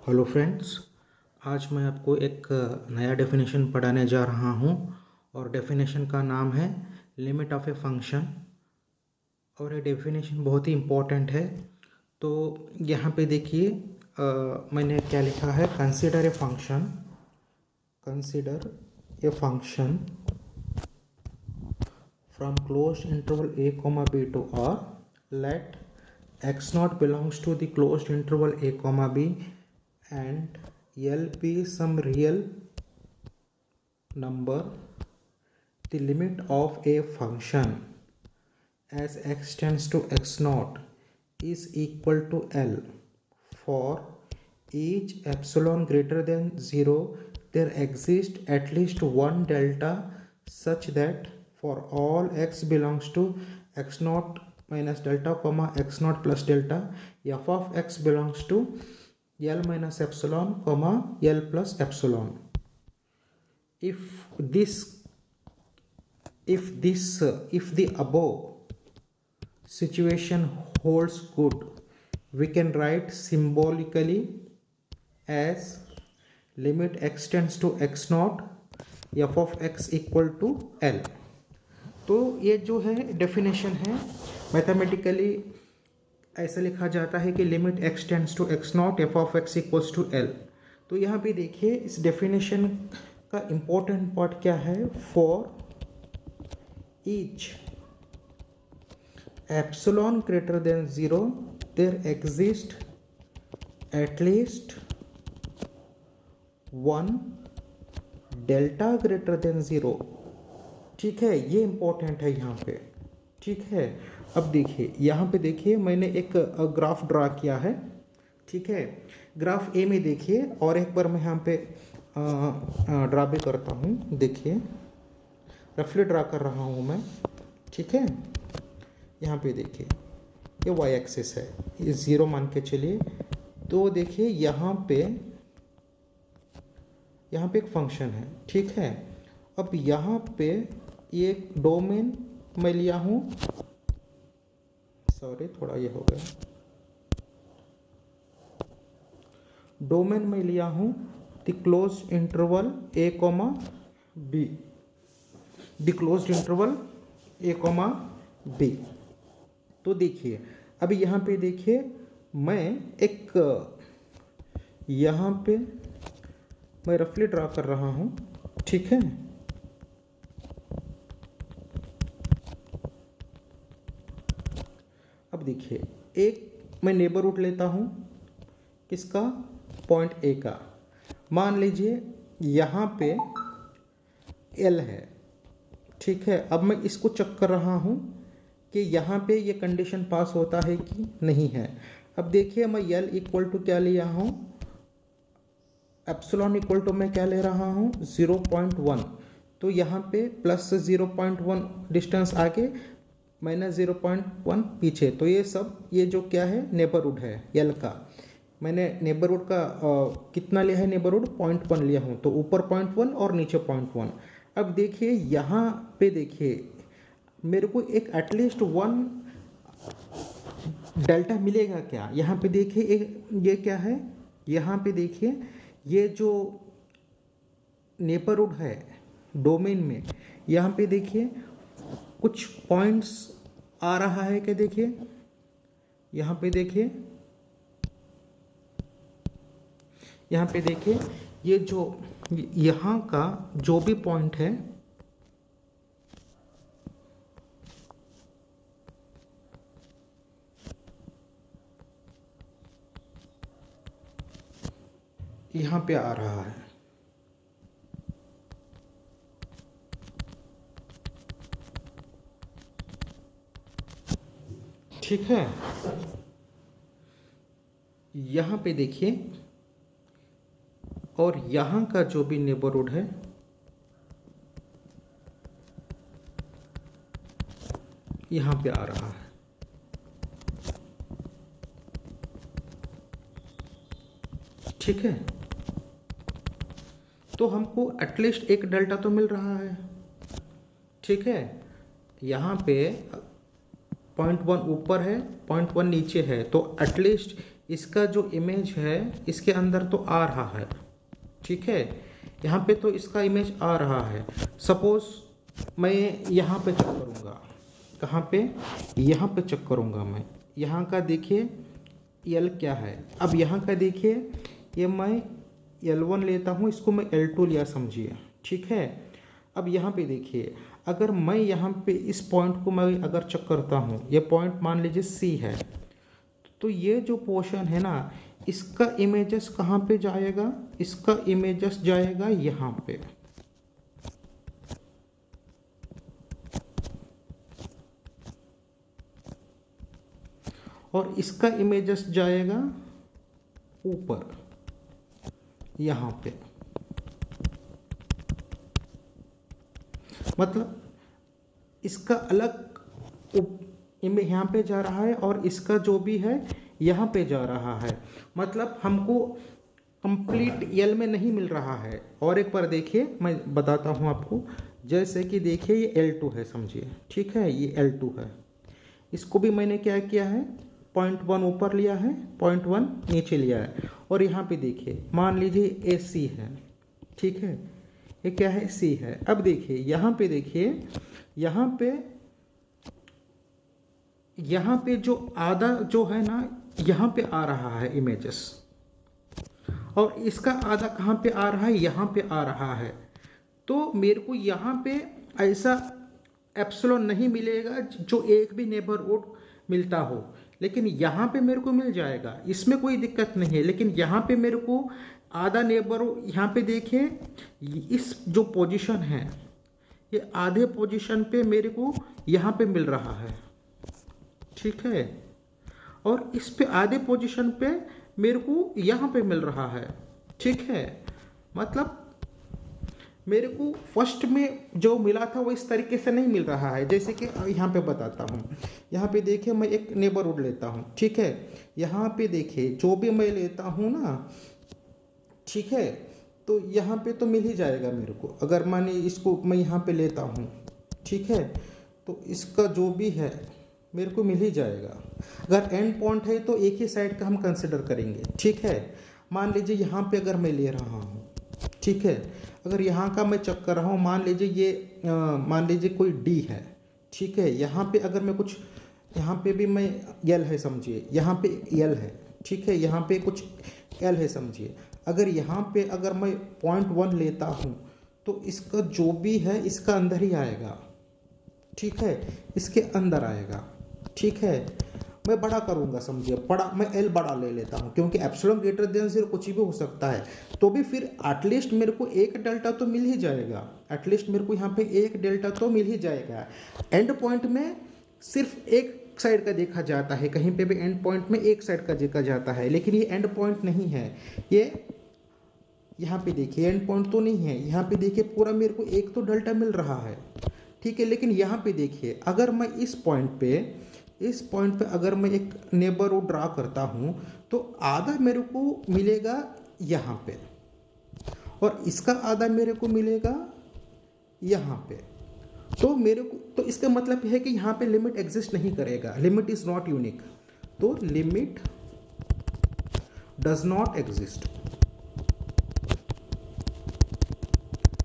Hello friends, आज मैं आपको एक नया डेफिनेशन पढ़ाने जा रहा हूँ और डेफिनेशन का नाम है लिमिट ऑफ ए फंक्शन। और ये डेफिनेशन बहुत ही इम्पोर्टेंट है। तो यहाँ पे देखिए मैंने क्या लिखा है, consider a function from close interval a comma b to r, let x naught belongs to the closed interval a comma b and L be some real number. The limit of a function as x tends to x naught is equal to L. For each epsilon greater than 0, there exists at least one delta such that for all x belongs to x naught minus delta comma x naught plus delta, f of x belongs to L minus epsilon comma L plus epsilon. If the above situation holds good, we can write symbolically as limit x tends to x naught f of x equal to L. तो ये जो है definition है, mathematically ऐसा लिखा जाता है कि limit x tends to x naught f of x equals to L। तो यहाँ पे देखिए इस डेफिनेशन का इम्पोर्टेंट पार्ट क्या है, for each epsilon greater than 0 there exist at least one delta greater than 0। ठीक है, ये इम्पोर्टेंट है यहाँ पे। ठीक है, अब देखिए यहाँ पे देखिए मैंने एक ग्राफ ड्रा किया है। ठीक है, ग्राफ ए में देखिए और एक बार मैं यहाँ पे ड्रा भी करता हूँ। देखिए रफली ड्रा कर रहा हूँ मैं। ठीक है, यहाँ पे देखिए ये वाई एक्सिस है, ये 0 मान के चलिए। तो देखिए यहाँ पे एक फंक्शन है। ठीक है, अब यहाँ पे एक डोमेन मैं लिया हूँ, सॉरी थोड़ा ये हो गया, डोमेन में लिया हूँ the close interval a comma b, the close interval a comma b। तो देखिए अभी यहाँ पे देखिए मैं एक यहाँ पे मैं रफली ड्रा कर रहा हूँ। ठीक है, अब देखिए एक मैं नेबरहुड लेता हूँ, किसका, पॉइंट ए का। मान लीजिए यहाँ पे एल है। ठीक है, अब मैं इसको चेक कर रहा हूँ कि यहाँ पे ये कंडीशन पास होता है कि नहीं है। अब देखिए मैं एल इक्वल टू क्या लिया हूँ, एप्सिलॉन इक्वल टू मैं क्या ले रहा हूँ 0.1। तो यहाँ पे प्लस 0.1 डिस्टेंस आगे, माइनस 0.1 पीछे। तो ये सब ये जो क्या है नेबरहुड है एल का। मैंने नेबरहुड का कितना लिया है, नेबरहुड 0.1 लिया हूँ। तो ऊपर 0.1 और नीचे 0.1। अब देखिए यहाँ पे देखिए मेरे को एक एटलीस्ट वन डेल्टा मिलेगा क्या। यहाँ पे देखिए ये क्या है, यहाँ पे देखिए ये जो नेबरहुड है डोमेन में, यहाँ पे देखिए कुछ पॉइंट्स आ रहा है क्या। देखिए यहाँ पे देखिए, यहाँ पे देखिए ये जो यहाँ का जो भी पॉइंट है, यहाँ पे आ रहा है। ठीक है, यहाँ पे देखिए और यहाँ का जो भी नेबरहुड है यहाँ पे आ रहा है। ठीक है, तो हमको एटलीस्ट एक डेल्टा तो मिल रहा है। ठीक है, यहाँ पे 0.1 ऊपर है, 0.1 नीचे है, तो एटलीस्ट इसका जो इमेज है इसके अंदर तो आ रहा है, ठीक है, यहाँ पे तो इसका इमेज आ रहा है। सपोज मैं यहाँ पे चेक करूँगा, कहाँ पे, यहाँ पे चेक करूँगा मैं, यहाँ का देखिए L क्या है। अब यहाँ का देखिए, ये मैं L1 लेता हूँ, इसको मैं L2 लिया समझिए, ठीक है। अब यहाँ पे देखिए, अगर मैं यहाँ पे इस पॉइंट को मैं अगर चेक करता हूँ, ये पॉइंट मान लीजिए C है, तो ये जो पोर्शन है ना, इसका इमेजेस कहाँ पे जाएगा, इसका इमेजेस जाएगा यहाँ पे, और इसका इमेजेस जाएगा ऊपर यहाँ पे। मतलब इसका अलग इमेज यहाँ पे जा रहा है और इसका जो भी है यहाँ पे जा रहा है। मतलब हमको कंप्लीट यल में नहीं मिल रहा है। और एक बार देखिए, मैं बताता हूँ आपको। जैसे कि देखिए ये L2 है समझिए, ठीक है, ये L2 है। इसको भी मैंने क्या किया है, 0.1 ऊपर लिया है, 0.1 नीचे लिया है। और यहाँ पे देखिए, मान लीजिए ये C है, ठीक है, ये क्या है, C है। अब देखिए यहाँ पे, देखिए यहाँ पे जो आधा जो है ना, यहाँ पे आ रहा है इमेजेस, और इसका आधा कहाँ पे आ रहा है, यहाँ पे आ रहा है। तो मेरे को यहाँ पे ऐसा एप्सिलॉन नहीं मिलेगा जो एक भी नेबरहुड मिलता हो, लेकिन यहाँ पे मेरे को मिल जाएगा, इसमें कोई दिक्कत नहीं है। लेकिन यहाँ पे मेरे को आधा नेबरहुड, यहाँ पे देखिए इस जो पोजीशन है, ये आधे पोजीशन पे मेरे को यहाँ पे मिल रहा है, ठीक है, और इस पे आधे पोजीशन पे मेरे को यहाँ पे मिल रहा है, ठीक है। मतलब मेरे को फर्स्ट में जो मिला था वो इस तरीके से नहीं मिल रहा है। जैसे कि यहाँ पे बताता हूँ, यहाँ पे देखिए मैं एक नेबरहुड लेता हूँ, ठीक है, यहाँ पे देखिए जो भी मैं लेता हूँ ना, ठीक है, तो यहाँ पे तो मिल ही जाएगा मेरे को। अगर माने इसको मैं यहाँ पे लेता हूँ, ठीक है, तो इसका जो भी है मेरे को मिल ही जाएगा। अगर एंड पॉइंट है तो एक ही साइड का हम कंसिडर करेंगे, ठीक है। मान लीजिए यहाँ पे अगर मैं ले रहा हूँ, ठीक है, अगर यहाँ का मैं चेक कर रहा हूँ, मान लीजिए ये मान लीजिए कोई D है, ठीक है, यहाँ पे अगर मैं कुछ, यहाँ पे भी मैं L है समझिए, यहाँ पे L है, ठीक है, यहाँ पे कुछ L है समझिए। अगर यहाँ पे अगर मैं 0.1 लेता हूँ तो इसका जो भी है इसका अंदर ही आएगा, ठीक है, इसके अंदर आएगा, ठीक है। मैं बड़ा करूंगा समझिए, बड़ा मैं L बड़ा ले लेता हूं, क्योंकि एप्सिलॉन ग्रेटर देन 0 कुछ भी हो सकता है। तो भी फिर एटलीस्ट मेरे को एक डेल्टा तो मिल ही जाएगा, एटलीस्ट मेरे को यहाँ पे एक डेल्टा तो मिल ही जाएगा। एंड पॉइंट में सिर्फ एक साइड का देखा जाता है, कहीं पे भी एंड पॉइंट में एक साइड का देखा जाता है, लेकिन ये एंड पॉइंट नहीं है। ये यहाँ पे देखिए एंड पॉइंट तो नहीं है, यहाँ पे देखिए पूरा मेरे को एक तो डेल्टा मिल रहा है, ठीक है। लेकिन यहाँ पे देखिए, अगर मैं इस पॉइंट पे अगर मैं एक नेबरहुड ड्रा करता हूँ तो आधा मेरे को मिलेगा यहाँ पे, और इसका आधा मेरे को मिलेगा यहाँ पे। तो मेरे को, तो इसका मतलब है कि यहाँ पे लिमिट एग्जिस्ट नहीं करेगा, लिमिट इज नॉट यूनिक। तो लिमिट डज नॉट एग्जिस्ट,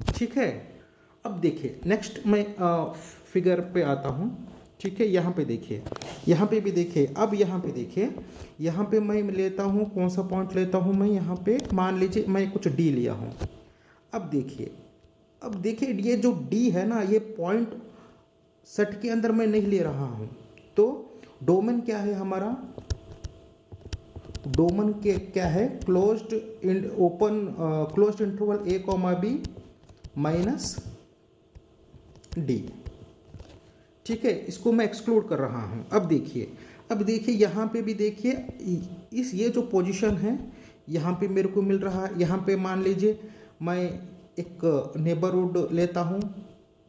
ठीक है। अब देखिए नेक्स्ट मैं फिगर पे आता हूँ, ठीक है। यहाँ पे देखिए, यहाँ पे भी देखिए, अब यहाँ पे देखिए, यहाँ पे मैं लेता हूँ, कौन सा पॉइंट लेता हूँ मैं, यहाँ पे मान लीजिए मैं कुछ D लिया हूँ। अब देखिए ये जो D है ना, ये पॉइंट सेट के अंदर मैं नहीं ले रहा हूँ। तो डोमेन क्या है हमारा, डोमेन के क्या है, closed interval A, B minus D, ठीक है। इसको मैं एक्सक्लूड कर रहा हूँ। अब देखिए यहाँ पे भी देखिए, इस ये जो पोजीशन है यहाँ पे मेरे को मिल रहा है। यहाँ पे मान लीजिए मैं एक नेबरहुड लेता हूँ,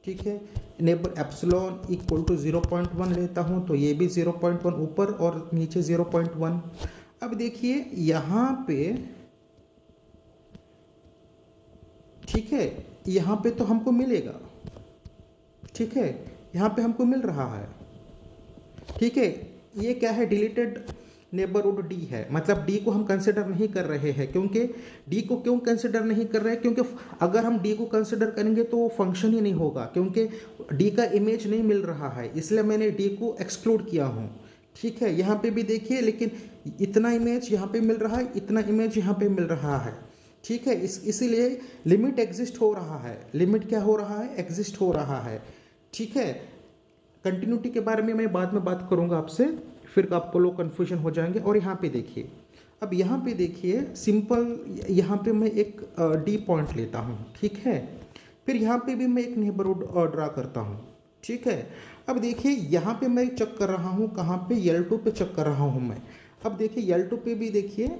ठीक है, नेबर एप्सिलॉन इक्वल टू 0.1 लेता हूँ, तो ये भी 0.1 ऊपर और नीचे 0.1। अब देखिए यहाँ पे, ठीक है, यहाँ पे तो हमको मिलेगा, ठीक है, यहाँ पे हमको मिल रहा है, ठीक है। ये क्या है, डिलीटेड नेबरहुड डी है, मतलब डी को हम कंसिडर नहीं कर रहे हैं। क्योंकि डी को क्यों कंसिडर नहीं कर रहे हैं? क्योंकि अगर हम डी को कंसिडर करेंगे तो वो फंक्शन ही नहीं होगा, क्योंकि डी का इमेज नहीं मिल रहा है, इसलिए मैंने डी को एक्सक्लूड किया हूँ। ठीक है, यहाँ पे भी देखिए, लेकिन इतना इमेज यहाँ पे मिल रहा है, इतना इमेज यहाँ पे मिल रहा है। ठीक है, इसीलिए लिमिट एग्जिस्ट हो रहा है। लिमिट क्या हो रहा है? एग्जिस्ट हो रहा है। ठीक है, कंटिन्यूटी के बारे में मैं बाद में बात करूंगा आपसे, फिर आपको लोग कन्फ्यूजन हो जाएंगे। और यहाँ पे देखिए, अब यहाँ पे देखिए सिंपल, यहाँ पे मैं एक डी पॉइंट लेता हूँ। ठीक है, फिर यहाँ पे भी मैं एक नेबरहुड ड्रा करता हूँ। ठीक है, अब देखिए यहाँ पे मैं चेक कर रहा हूँ, कहाँ पे? L2 पे चेक कर रहा हूँ मैं। अब देखिए L2 पे भी देखिए,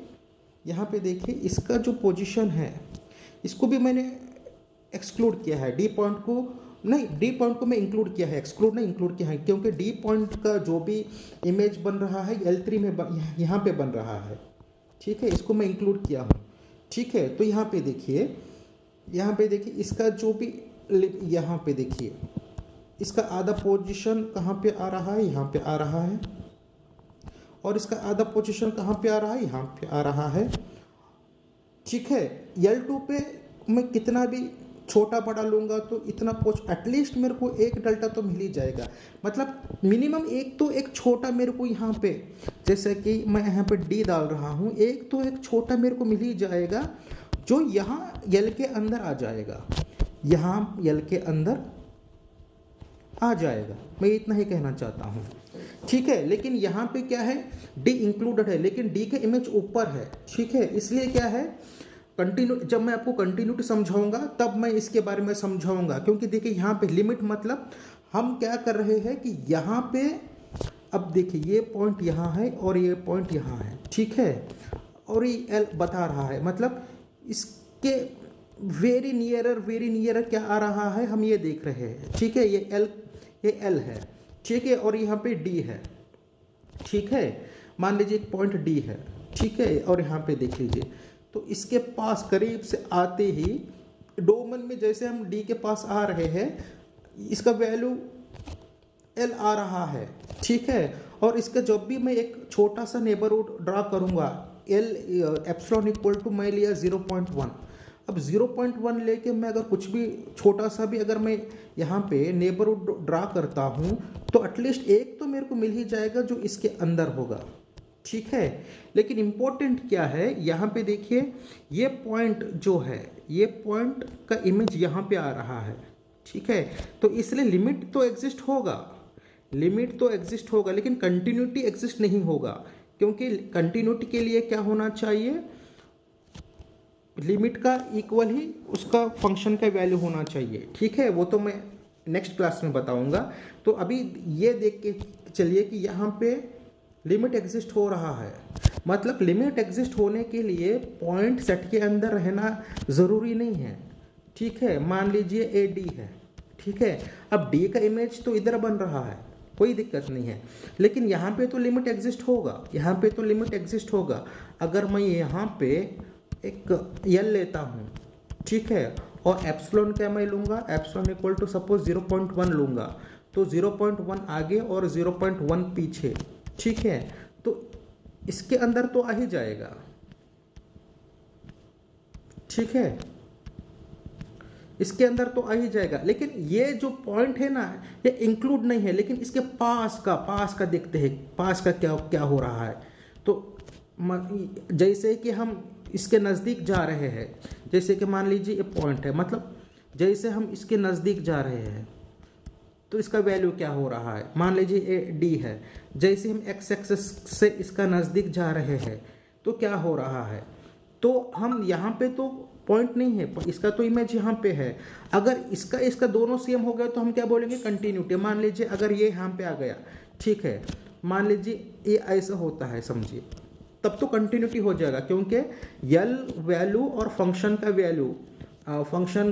यहाँ पे देखिए इसका जो पोजीशन है, इसको भी मैंने एक्सक्लूड किया है। डी पॉइंट को नहीं, डी पॉइंट को मैं इंक्लूड किया है, एक्सक्लूड नहीं इंक्लूड किया है, क्योंकि डी पॉइंट का जो भी इमेज बन रहा है L3 में यहाँ पे बन रहा है। ठीक है, इसको मैं इंक्लूड किया हूँ। ठीक है, तो यहाँ पे देखिए, यहाँ पे देखिए इसका जो भी, यहाँ पे देखिए इसका आधा पोजीशन कहाँ पे आ रहा है? यहाँ पे आ रहा है। और इसका आधा पोजीशन कहाँ पे आ रहा है? यहाँ पे आ रहा है। ठीक है, L2 पे मैं कितना भी छोटा बड़ा लूंगा तो इतना एटलीस्ट मेरे को एक डेल्टा तो मिल ही जाएगा, मतलब मिनिमम एक तो एक छोटा मेरे को यहाँ पे, जैसे कि मैं यहाँ पे डी डाल रहा हूँ, एक तो एक छोटा मेरे को मिल ही जाएगा जो यहाँ L के अंदर आ जाएगा, यहाँ L के अंदर आ जाएगा। मैं इतना ही कहना चाहता हूँ। ठीक है, लेकिन यहाँ पे क्या है? डी इंक्लूडेड है, लेकिन डी का इमेज ऊपर है। ठीक है, इसलिए क्या है, जब मैं आपको कंटिन्यूटी समझाऊंगा तब मैं इसके बारे में समझाऊंगा। क्योंकि देखिए यहाँ पे लिमिट, मतलब हम क्या कर रहे हैं कि यहाँ पे, अब देखिए ये पॉइंट यहाँ है और ये पॉइंट यहाँ है। ठीक है, और ये एल बता रहा है, मतलब इसके वेरी नियरर क्या आ रहा है, हम ये देख रहे हैं। ठीक है, ये एल है। ठीक है, और यहाँ पे डी है। ठीक है, मान लीजिए एक पॉइंट डी है। ठीक है, और यहाँ पे देख लीजिए, तो इसके पास करीब से आते ही डोमेन में जैसे हम डी के पास आ रहे हैं, इसका वैल्यू एल आ रहा है। ठीक है, और इसका जब भी मैं एक छोटा सा नेबरहुड ड्रा करूंगा, एल एप्सिलॉन इक्वल टू मैं लिया 0.1। अब 0.1 लेके मैं अगर कुछ भी छोटा सा भी अगर मैं यहाँ पे नेबरहुड ड्रा करता हूँ तो एटलीस्ट एक तो मेरे को मिल ही जाएगा जो इसके अंदर होगा। ठीक है, लेकिन इंपॉर्टेंट क्या है, यहाँ पे देखिए ये पॉइंट जो है, ये पॉइंट का इमेज यहाँ पे आ रहा है। ठीक है, तो इसलिए लिमिट तो एग्जिस्ट होगा, लिमिट तो एग्जिस्ट होगा, लेकिन कंटिन्यूटी एग्जिस्ट नहीं होगा। क्योंकि कंटिन्यूटी के लिए क्या होना चाहिए? लिमिट का इक्वल ही उसका फंक्शन का वैल्यू होना चाहिए। ठीक है, वो तो मैं नेक्स्ट क्लास में बताऊंगा। तो अभी ये देख के चलिए कि यहाँ पे लिमिट एग्जिस्ट हो रहा है, मतलब लिमिट एग्जिस्ट होने के लिए पॉइंट सेट के अंदर रहना ज़रूरी नहीं है। ठीक है, मान लीजिए ए डी है। ठीक है, अब डी का इमेज तो इधर बन रहा है, कोई दिक्कत नहीं है, लेकिन यहाँ पे तो लिमिट एग्जिस्ट होगा, यहाँ पे तो लिमिट एग्जिस्ट होगा। अगर मैं यहाँ पे एक एल लेता हूँ, ठीक है, और एप्सिलॉन क्या मैं लूँगा? एप्सिलॉन इक्वल टू सपोज 0.1 लूँगा, तो 0.1 आगे और 0.1 पीछे। ठीक है, तो इसके अंदर तो आ ही जाएगा। ठीक है, इसके अंदर तो आ ही जाएगा, लेकिन ये जो पॉइंट है ना, ये इंक्लूड नहीं है, लेकिन इसके पास का देखते हैं, पास का क्या क्या हो रहा है। तो जैसे कि हम इसके नज़दीक जा रहे हैं, जैसे कि मान लीजिए ये पॉइंट है, मतलब जैसे हम इसके नज़दीक जा रहे हैं तो इसका वैल्यू क्या हो रहा है? मान लीजिए ए डी है, जैसे हम एक्स एक्सिस से इसका नज़दीक जा रहे हैं तो क्या हो रहा है? तो हम यहाँ पे तो पॉइंट नहीं है, इसका तो इमेज यहाँ पे है। अगर इसका दोनों सेम हो गया तो हम क्या बोलेंगे? कंटिन्यूटी। मान लीजिए अगर ये यहाँ पे आ गया, ठीक है, मान लीजिए ये ऐसा होता है, समझिए, तब तो कंटिन्यूटी हो जाएगा, क्योंकि यल वैल्यू और फंक्शन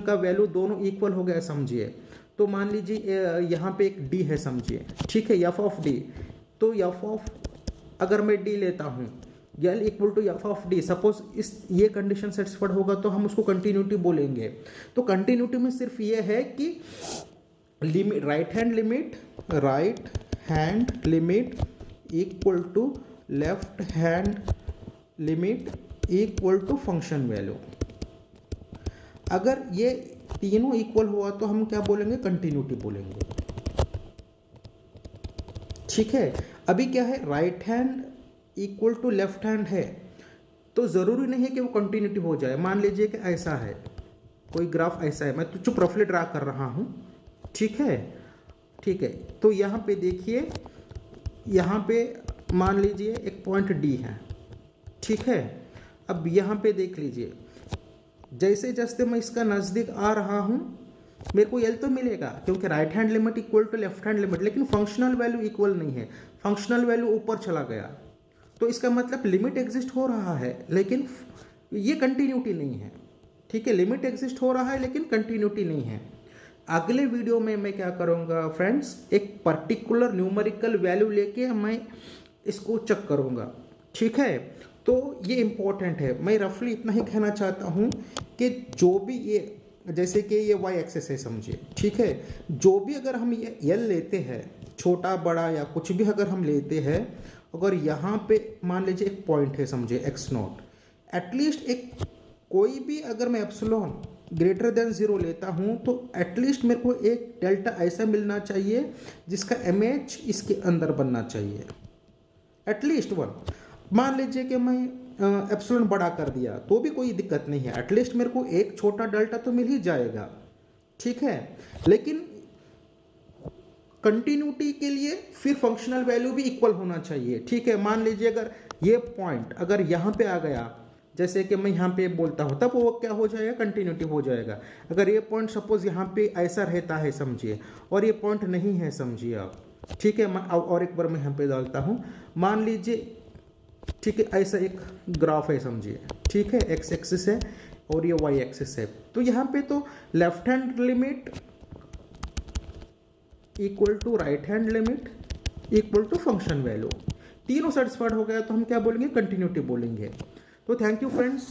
का वैल्यू दोनों इक्वल हो गया, समझिए। तो मान लीजिए यहाँ पे एक डी है, समझिए, ठीक है, एफ ऑफ डी। तो एफ ऑफ, अगर मैं डी लेता हूँ, यल equal to F of D, suppose इस ये कंडीशन सेटिस्फाइड होगा तो हम उसको कंटिन्यूटी बोलेंगे। तो कंटिन्यूटी में सिर्फ ये है कि limit, right hand limit equal to left hand limit equal to function value. अगर ये तीनों इक्वल हुआ तो हम क्या बोलेंगे, कंटिन्यूटी बोलेंगे। ठीक है, अभी क्या है, right hand equal to left hand है तो ज़रूरी नहीं है कि वो कंटिन्यूटी हो जाए। मान लीजिए कि ऐसा है, कोई ग्राफ ऐसा है, मैं तो चुप रफली ड्रा कर रहा हूँ। ठीक है, ठीक है, तो यहाँ पे देखिए, यहाँ पे मान लीजिए एक पॉइंट डी है। ठीक है, अब यहाँ पे देख लीजिए, जैसे जैसे मैं इसका नज़दीक आ रहा हूँ मेरे को एल तो मिलेगा क्योंकि right hand limit equal to left hand limit, लेकिन फंक्शनल वैल्यू इक्वल नहीं है, फंक्शनल वैल्यू ऊपर चला गया। तो इसका मतलब लिमिट एग्जिस्ट हो रहा है लेकिन ये कंटिन्यूटी नहीं है। ठीक है, लिमिट एग्जिस्ट हो रहा है लेकिन कंटिन्यूटी नहीं है। अगले वीडियो में मैं क्या करूँगा फ्रेंड्स, एक पर्टिकुलर न्यूमेरिकल वैल्यू लेके मैं इसको चेक करूँगा। ठीक है, तो ये इम्पोर्टेंट है। मैं रफली इतना ही कहना चाहता हूँ कि जो भी ये, जैसे कि ये वाई एक्सेस है समझिए। ठीक है, जो भी अगर हम ये एल लेते हैं, छोटा बड़ा या कुछ भी अगर हम लेते हैं, अगर यहाँ पे मान लीजिए एक पॉइंट है समझिए एक्स नॉट, एटलीस्ट एक कोई भी अगर मैं एप्सिलॉन ग्रेटर देन 0 लेता हूँ तो एटलीस्ट मेरे को एक डेल्टा ऐसा मिलना चाहिए जिसका इमेज इसके अंदर बनना चाहिए, एटलीस्ट वन। मान लीजिए कि मैं एप्सिलॉन बड़ा कर दिया तो भी कोई दिक्कत नहीं है, एटलीस्ट मेरे को एक छोटा डेल्टा तो मिल ही जाएगा। ठीक है, लेकिन कंटिन्यूटी के लिए फिर फंक्शनल वैल्यू भी इक्वल होना चाहिए। ठीक है, मान लीजिए अगर ये पॉइंट अगर यहाँ पे आ गया, जैसे कि मैं यहाँ पे बोलता हूँ, तब वो क्या हो जाएगा, कंटिन्यूटी हो जाएगा। अगर ये पॉइंट सपोज यहाँ पे ऐसा रहता है समझिए, और ये पॉइंट नहीं है समझिए आप। ठीक है, मैं और एक बार मैं यहाँ पे डालता हूँ, मान लीजिए, ठीक है, ऐसा एक ग्राफ है समझिए। ठीक है, एक्स एक्सिस है और ये वाई एक्सिस है, तो यहाँ पे तो left hand limit equal to right hand limit equal to function value, तीनों सेटिस्फाइड हो गया तो हम क्या बोलेंगे, कंटिन्यूटी बोलेंगे। तो थैंक यू फ्रेंड्स,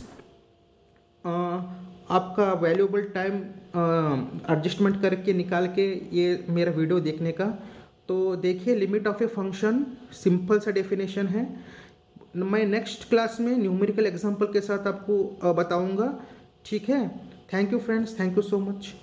आपका वैल्यूएबल टाइम एडजस्टमेंट करके निकाल के ये मेरा वीडियो देखने का। तो देखिए, limit of a function simple सा डेफिनेशन है। मैं नेक्स्ट क्लास में न्यूमेरिकल एग्जांपल के साथ आपको बताऊंगा। ठीक है, thank you friends, thank you so much.